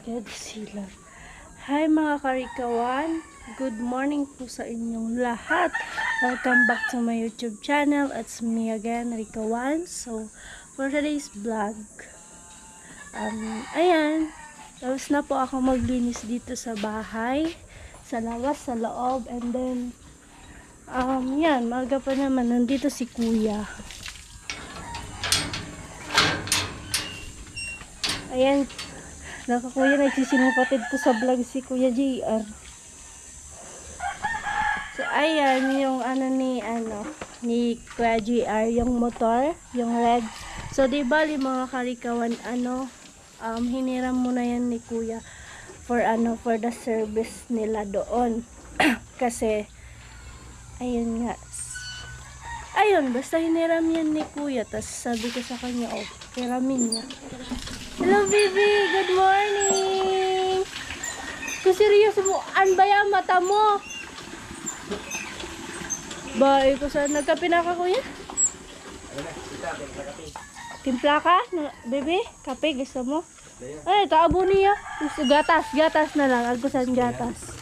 God sila. Hi mga karikawan, good morning po sa inyong lahat. Welcome back to my YouTube channel. It's me again, Rikawan. So, for today's vlog, ayan, tapos na po ako maglinis dito sa bahay, sa labas, sa loob, and then, yan, maaga pa naman, nandito si Kuya. Ayan, nakakuya, nagsisinupatid ko sa vlog si Kuya JR. So, ayan, yung ni Kuya JR, yung motor, yung red. So, di bali mga karikawan, hiniram muna yan ni Kuya for the service nila doon. Kasi, ayun nga. Ayun, basta hiniram yan ni Kuya. Tapos sabi ko sa kanya, hiramin niya. Hello, baby! Good morning! Kung seryoso mo, an ba yung mata mo? Bye ko sa nagkape na ka, Kuya? Timpla ka? Baby? Kape, gusto mo? Ay, taabo niya. Gatas na lang. Algusan gatas.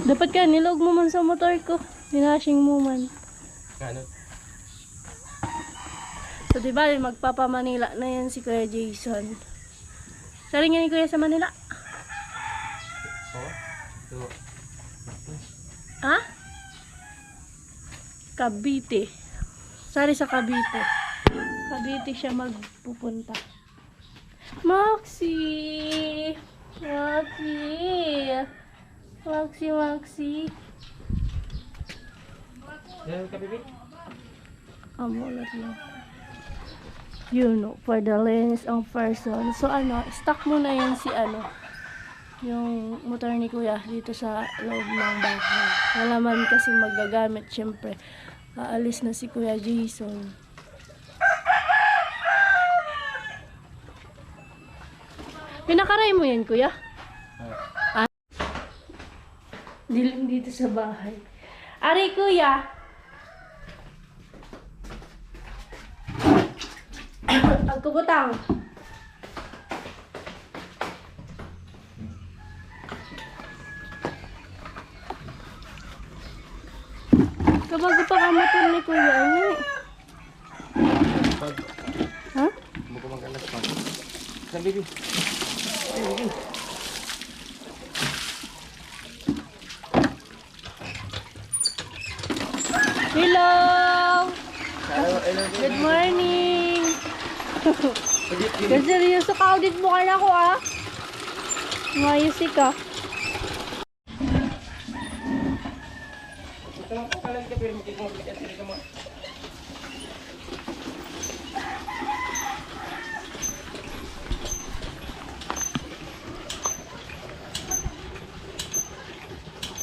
Dapat ka, nilog mo man sa motor ko. Ninashing mo man. Ano? So, diba, magpapa-Manila na yan si Kuya Jason. Sari nga ni Kuya sa Manila? Oo. Ha? Cavite. Sari sa Cavite. Cavite siya magpupunta. Maxi! Maxi! Yan ka, baby? Amulat lang. You know, for the lens ang person. So, stock mo na yan si yung motor ni Kuya dito sa loob ng bahay. Wala man kasi magagamit, syempre. Aalis na si Kuya Jason. Pinakaray mo yan, Kuya? Dilim dito sa bahay. Ari, Kuya! Agkubutang. Kapag pa kamatun ni Kuya, ano eh? Ha? Mo ko mag-alas pa. Saan, baby? Baby. Hello! Hello, Good morning! Kasi seryoso ka, audit mo ka na ako Mayusi ka. Ito lang po kalang ka, pero hindi ko mag-alas ka mo.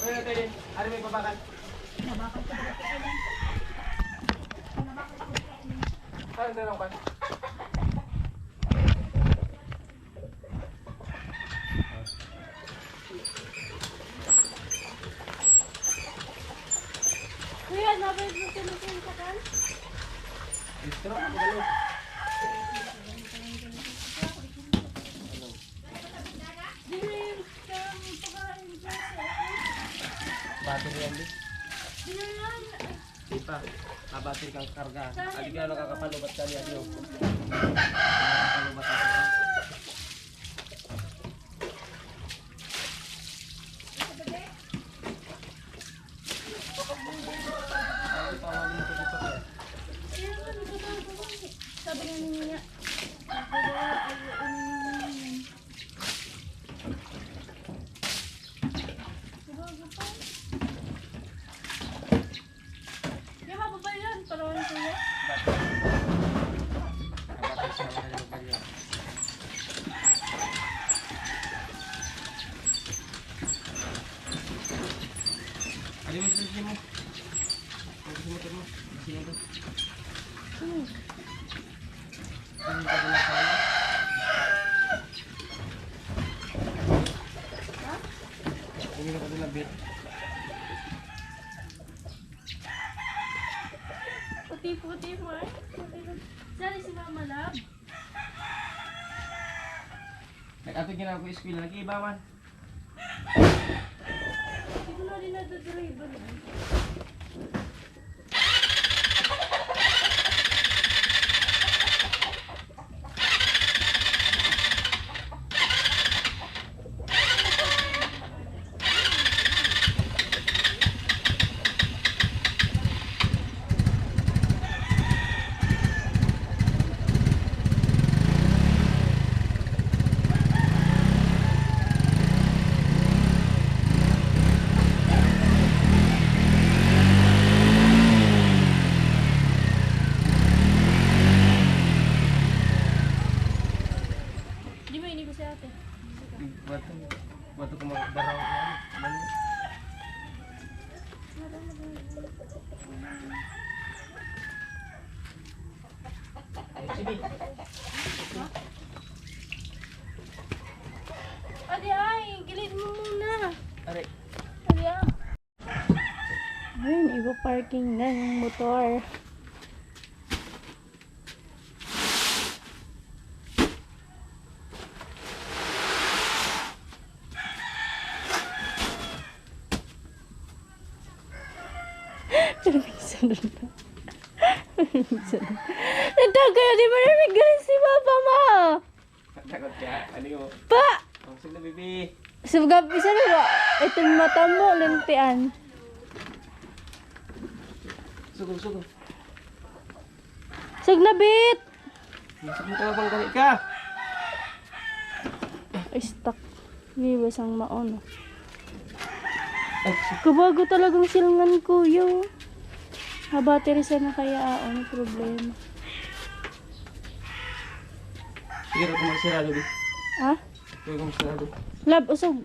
Ano natin din? Ano may babakan? Babakan ka ba? Saan na lang ba? Kuya, nabalik mo sinusin ka kan? Distro, ako dalo. Battery yan, di? Di pa. Battery kang karga. Adi ka nakakapalubat ka niya, diyo. Nakakapalubat ka niya. Sabi nga niya, Ano yung sisi mo? Ano yung motor mo? Sino to? Ano ka dala ka na? Hindi ka dala bit. puti mo Saan si Mama Lab? Ato ginagawa ko eskwela, nag-iibawan. Hindi ko na rin nadadriver. Di ba ini ko si ate? Bato ko mag-baraw ko. Ano? Sige. Ate ay, gilid mo muna. Aray. Ate ah. Ayun, iba parking na yung motor. Permiso na. Permiso na. Nagtagay, di ba narinig si Papa mo? Takot ka. Ano yun? Pa! Oh, sige na, baby. Sabagap, isa na ba? Ito yung mata mo, limpian. Sugo, sugo. Signabit! Masok mo ka bang gani ka? Ay, stuck. Viwas ang maon. Ay, Kabago talagang silangan ko yung battery sana kaya ano problema. sige na, kumagsirado, baby. Ha? Sige, kumagsirado. Lab, usog.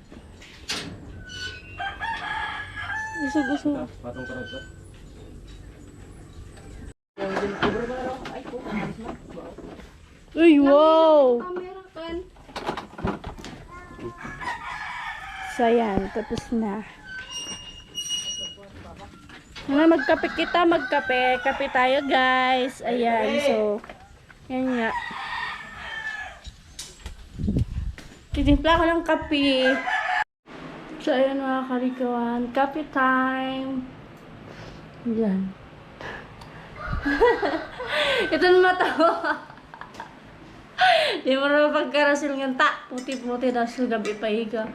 Usog, usog. Patong ka rin ka. Uy, wow! So, ayan, tapos na. Magkape kita, magkape. Kape tayo, guys. Ayan, so, yan nga. Titimpla ko ng kape. So, ayan mga karikawan. Kape time. Yan. Ito na matawa. Di mo na pagkarasil ng ta. Puti-puti na sila gabi pahiga.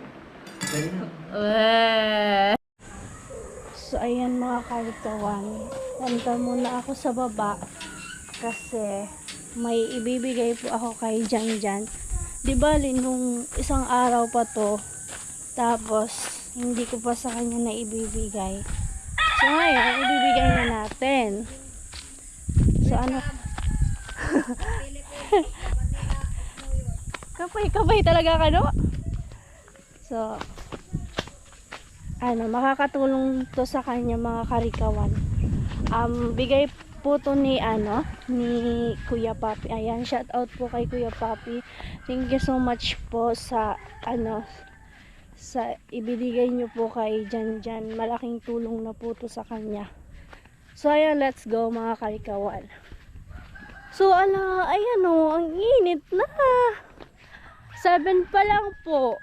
So, ayan mga karikawan. Punta muna ako sa baba. Kasi may ibibigay po ako kay Janjan. Di ba, nung isang araw pa to. Tapos, hindi ko pa sa kanya na ibibigay. So, ngayon, ibibigay na natin. So, ano? Kapay talaga ka, no? So, ano, makakatulong to sa kanya mga karikawan. Bigay po to ni, ni Kuya Papi. Ayan, shout out po kay Kuya Papi. Thank you so much po sa, sa ibibigay nyo po kay Janjan. Malaking tulong na po to sa kanya. So, ayan, let's go mga karikawan. So, ayan o, ang init na. 7 pa lang po.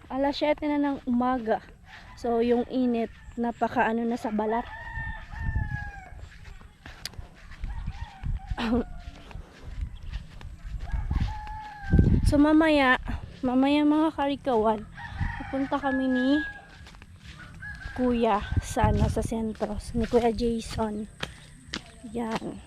7 na ng umaga. So, yung init, napaka na sa balat. So, mamaya mga karikawan, pupunta kami ni Kuya sa sentro, ni Kuya Jason. Yan.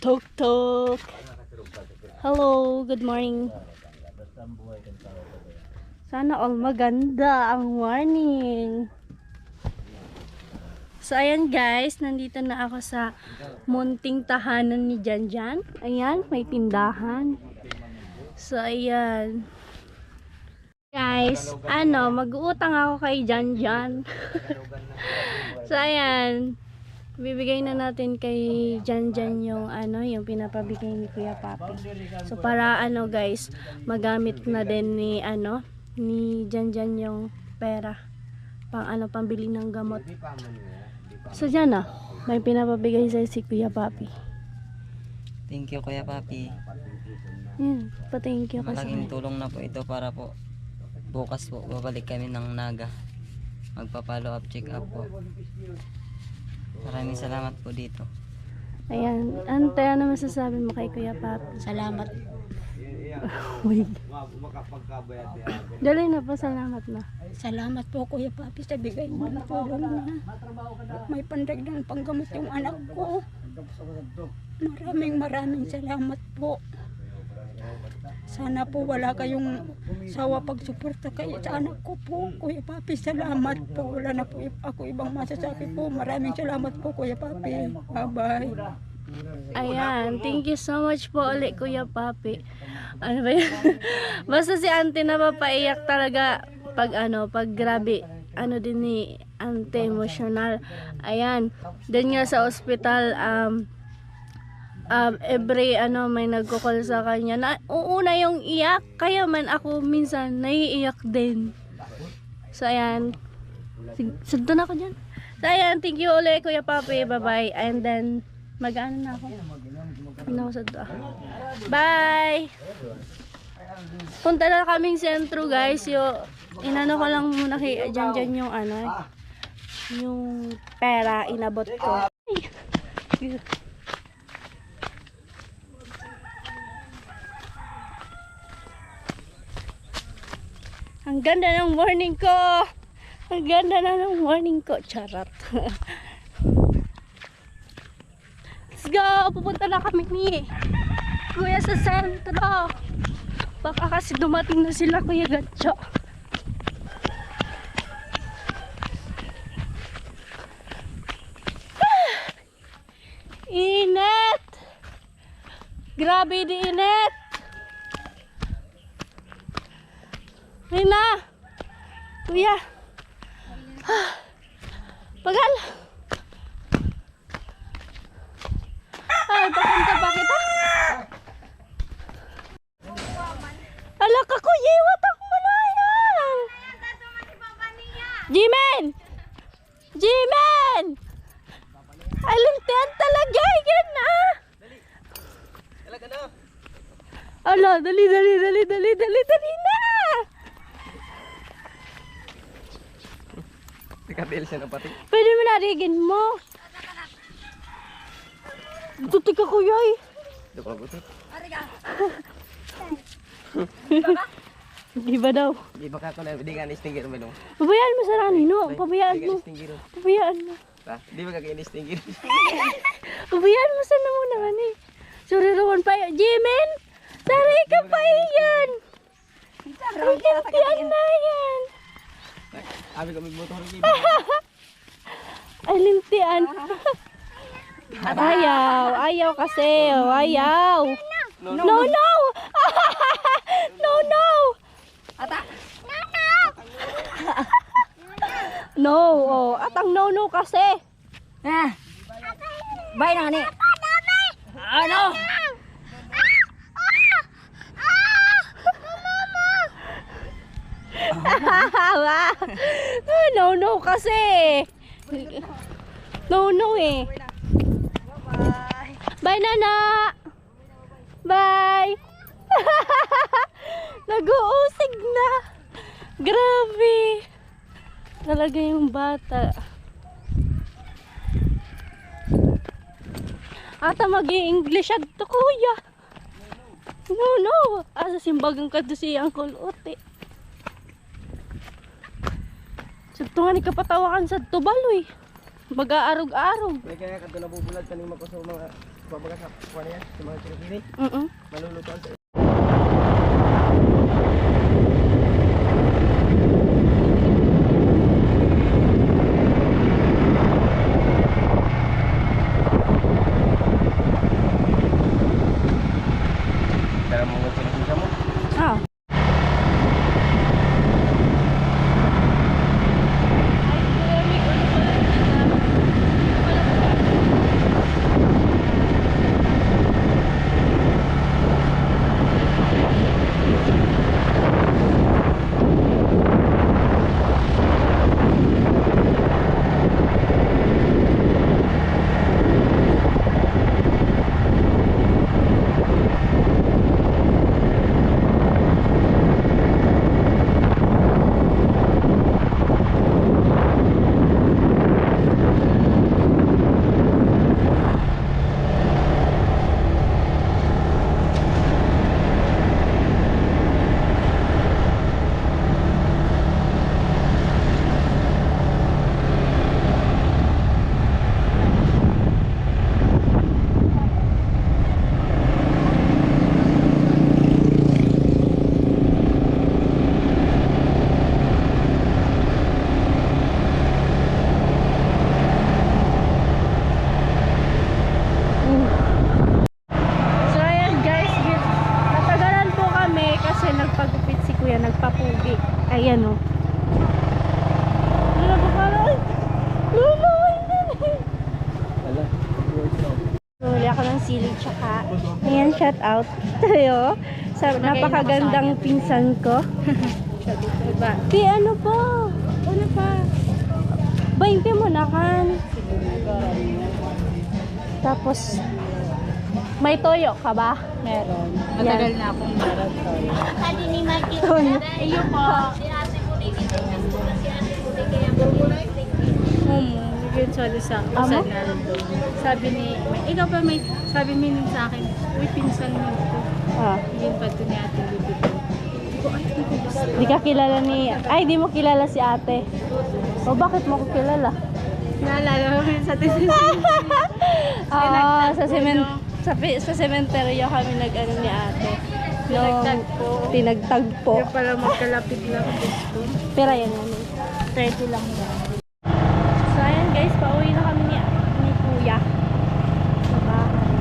Tok tok. Hello, good morning. Sana all maganda ang morning. So ayan guys, nandito na ako sa munting tahanan ni Janjan. Ayan, may tindahan. So ayan. Guys, mag-uutang ako kay Janjan. So ayan. bibigay na natin kay Janjan yung ano, yung pinapabigay ni Kuya Papi. So para ano guys, magamit na din ni ano, ni Janjan yung pera pang ano, pambili ng gamot. So dyan na, may pinapabigay sa si Kuya Papi. Thank you Kuya Papi. Yan, pa-thank you kasi. Malaking tulong na po ito para po bukas po babalik kami ng Naga. Magpa-follow up, check up po. Maraming salamat po dito. Ayan, ano masasabi mo kay Kuya Papi? Salamat. Uy. Dali na po, salamat na. Salamat po Kuya Papi sa bigay mo ng tulong na. May pandagdag panggamot yung anak ko. Maraming salamat po. Sana po wala kayong sawa pagsuporta kay sa anak ko po. Kuya Papi, salamat po. Wala na po ako ibang masasabi po. Maraming salamat po Kuya Papi. Bye-bye. Ayan, thank you so much po ulit Kuya Papi. Ano ba yan? Basta si auntie napapaiyak talaga pag ano, pag grabe. Ano din ni auntie, emotional. Ayan, din nga sa ospital, every ano may nagko-call sa kanya na uuna yung iyak, kaya man ako minsan naiiyak din. So ayan, sundan ako dyan. So ayan, thank you ulit Kuya Papi, bye bye. And then mag-ano na ako, bye. Punta na kaming sentro guys. Yung inano ko lang muna kay Janjan yung ano, yung pera inabot ko. Ay. Ang ganda ng morning ko. Ang ganda na ng morning ko. Charot. Let's go. Pupunta na kami ni Kuya sa sentro. Baka kasi dumating na sila Kuya Gatcho. Init. Grabe di init. Ayun na. Kuya. Pagal. Papunta pa kita. Ala ka kuya, iwatak mo na yan. Jimen! Jimen! Alintian talaga yan ah. Ala, dali na. Ikabil siya ng pati. Pwede mo narigin mo. Tuti ka kuya eh. Ito pa buti. Di ba daw? Di ba ka ko na, di ka na-stingir mo dong. Pabayaan mo sa Ranino. Pabayaan Di ka mo. na-stingir. Pabayaan mo. Di ba ka na-stingir? Pabayaan mo sa namo naman eh. Sorry rawan pa yun. Jimin! Saray ka pa yan! Lintian na yan! Abi kami motor ni. Ay, lintian. Ayaw kasi. Ayaw. No! No! No, atang no kasi. Bye na ni. Ano? No kasi. No eh. Bye Nana. Bye. Nag-uusig na. Grabe. Talaga yung bata. Ata mag-i-English to kuya. No. Asa simbagang ka to si Uncle Ote. Sagto nga ni kapatawakan sa tubaloy. Mag-aarog-arog. May kaya ka doon nabubulag kanima ko sa mga babaga sa kuha niya, sa mga kinakini. Malulutuan sa Huli ako ng sili tsaka. Ayan, shout out. Tayo. Napakagandang pinsan ko. Di ano po? Ano pa? 20 mo na kan. Tapos, may toyo ka ba? Meron. Matagal na akong meron to. Kali ni Mikey. Iyo po. Si ate ko dito. Si ate ko Yun sa Amo? Sabi ni, ikaw pa may, sabi mo nun sa akin, uy, pinsan mo ito. Ah. Yun pa ito ni ate Bibi ko. Ko, ay, hindi ko gusto. Di ka kilala ni... Ay, di mo kilala si ate. O, bakit mo ko kilala? Naalala mo yun sa tisin. Ah, sa sementeryo kami nag-ano ni ate. Tinagtagpo. Tinagtagpo. Yung pala magkalapit lang gusto. Pero yan namin. 30 lang yan. So, ayan guys, pauwi na kami ni Kuya. Sa bahay.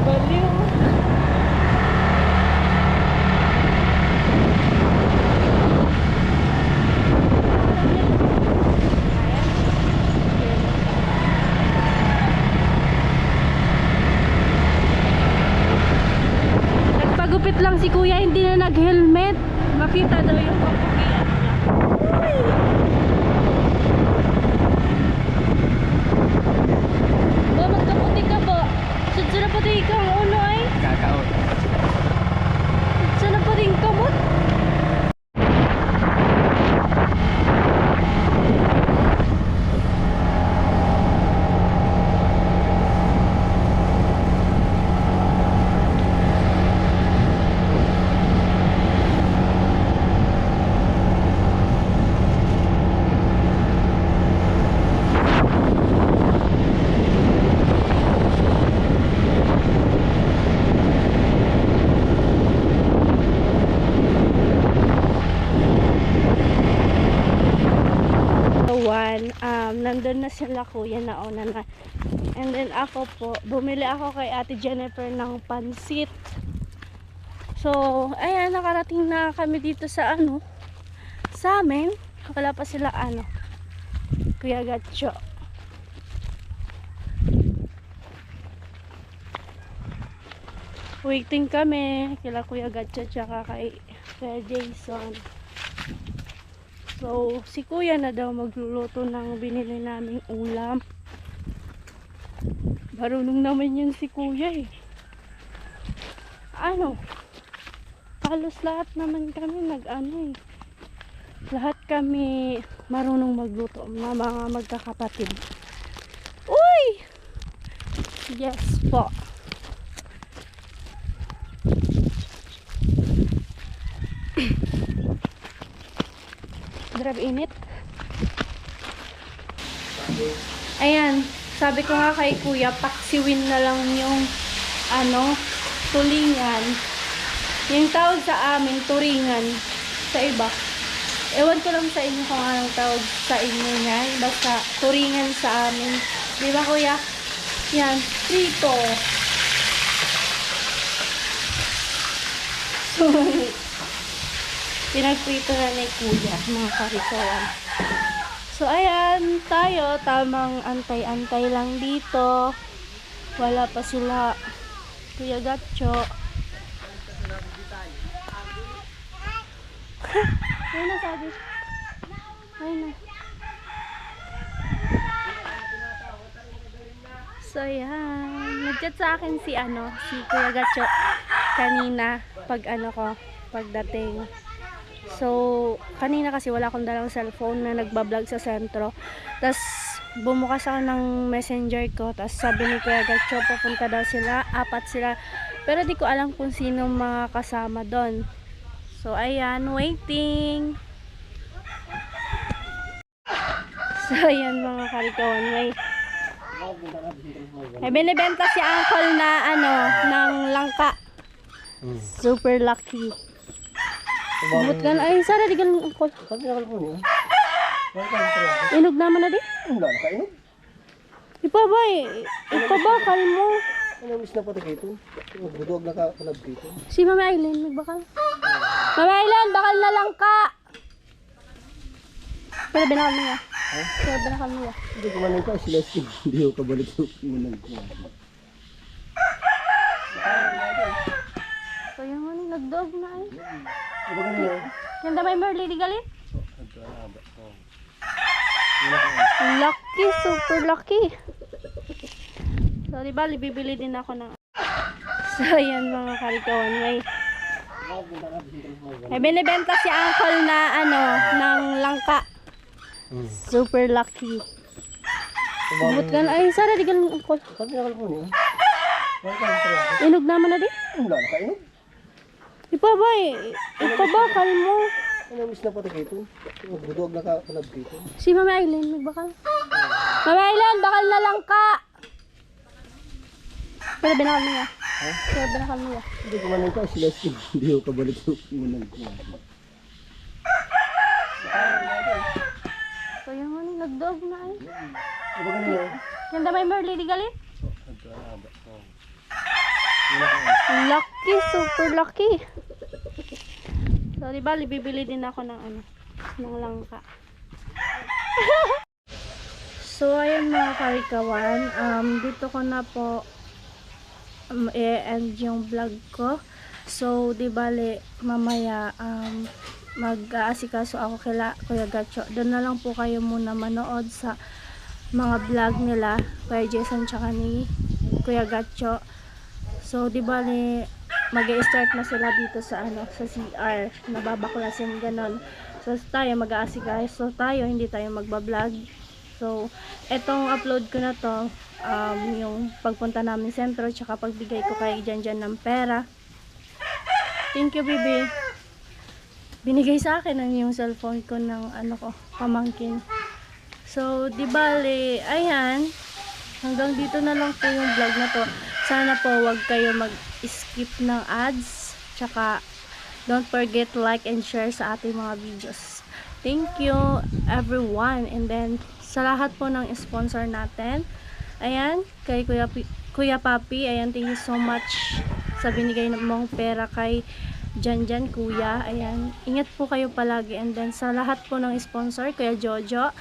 Baliw. Nagpagupit lang si Kuya, hindi na nag-helmet. Makita daw yung kapugian niya. Uy! Ba, magkaputi ka ba? Saan na pati ikaw ang uno ay? Kakaon. Saan na pati yung kamot? Nandun na sila Kuya, nauna na. And then ako po, bumili ako kay Ate Jennifer ng pansit. So, ayan, nakarating na kami dito sa sa amin. Wala pa sila Kuya Gatcho. Waiting kami kila Kuya Gatcho tsaka kay Kuya Jason. So, si Kuya na daw magluluto ng binili naming ulam. Marunong naman yun si Kuya eh. Halos lahat naman kami eh. Lahat kami marunong magluto na mga magkakapatid. Uy! Yes po. Grabe init. Ayan, sabi ko nga kay Kuya, paksiwin na lang yung tulingan. Yung tawag sa amin, turingan. Sa iba. Ewan ko lang sa inyo kung anong tawag sa inyo niyan. Basta turingan sa amin. Di ba Kuya? Yan, prito. So, pinagprito na ni Kuya, mga karikawan. So, ayan, tayo, tamang antay-antay lang dito. Wala pa sila Kuya Gatcho. Ayun na, sabi. Ayun na. So, ayan. Nag-chat sa akin si Kuya Gatcho kanina pagdating. So, kanina kasi wala akong dalang cellphone na nagbablog sa sentro. Tapos, bumukas ako ng messenger ko. Tapos, sabi ni Kuya Gatcho, pupunta daw sila. 4 sila. Pero di ko alam kung sino mga kasama doon. So, ayan. Waiting. So, ayan mga karikawan. May binibenta si Uncle na ng langka. Super lucky. Bumot ka na. Ay, Sara, di ka lang Uncle. Sabi na kalpo niya. Inog naman na di? Wala na kainog. Ipa ba eh? Ipa ba? bakal mo. Ano miss na pati kayo? Budog na ka palab dito. Si Mama Aileen, nagbakal. Mama Aileen, bakal na lang ka. Pero binakal mo ya. Pero binakal mo ya. Hindi ko man ka sila hindi ko kabalik ko muna. So yung ano, nagdog na ay. Ano ba ganun? Ganda may Merly di galit? Lucky, super lucky. So, di ba, bibili din ako ng... So, yan mga karikawan. May binibenta si uncle na, ano, ng langka. Super lucky. Bumot ka na. Ay, Sara, di galing uncle. Sabi na ko niya. Inog naman na di. Wala na kayo. Ipabakal mo. Ano miss na pati kayo? Budog na ka palab dito. Si Mama Aileen, nagbakal. Mama Aileen, bakal na lang ka. Pero binakal mo ya. Pero binakal mo ya. Hindi ko man ka sila hindi ko kabalik ko muna. So yung ano, nagdog na ay. Ano ba ganun? Ganda may Merly di galit? Lucky, super lucky. So, di ba, bibili din ako ng ano, ng langka. So, ayun mga karikawan, dito ko na po i-end yung vlog ko. So, di bale, mamaya mag-aasikaso ako kila Kuya Gacho. Doon na lang po kayo muna manood sa mga vlog nila, Kuya Jason tsaka ni Kuya Gacho. So, di ba mag-i-start na sila dito sa ano, sa CR, nababaklasin ganon. So, tayo mag-aasikaso tayo, hindi tayo magba-vlog. So, etong upload ko na to, yung pagpunta namin sentro, tsaka pagbigay ko kay Janjan ng pera. Thank you, baby. Binigay sa akin ang yung cellphone ko ng ano ko, pamangkin. So, di bale, ayan, hanggang dito na lang po yung vlog na to. Sana po wag kayo mag-skip ng ads. Tsaka don't forget to like and share sa ating mga videos. Thank you everyone. And then sa lahat po ng sponsor natin. Ayan, kay Kuya Papi. Ayan, thank you so much sa binigay mong pera kay Janjan Kuya. Ayan, ingat po kayo palagi. And then sa lahat po ng sponsor, Kuya Jojo,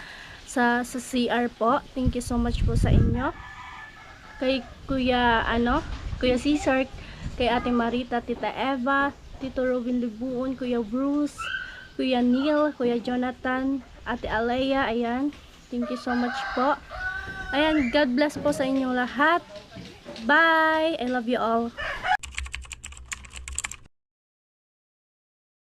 sa CR po. Thank you so much po sa inyo. Kay Kuya Cesar, kay Ate Marita, Tita Eva, Tito Robin Libuon, Kuya Bruce, Kuya Neil, Kuya Jonathan, Ate Alea, ayan. Thank you so much po. Ayan, God bless po sa inyong lahat. Bye! I love you all.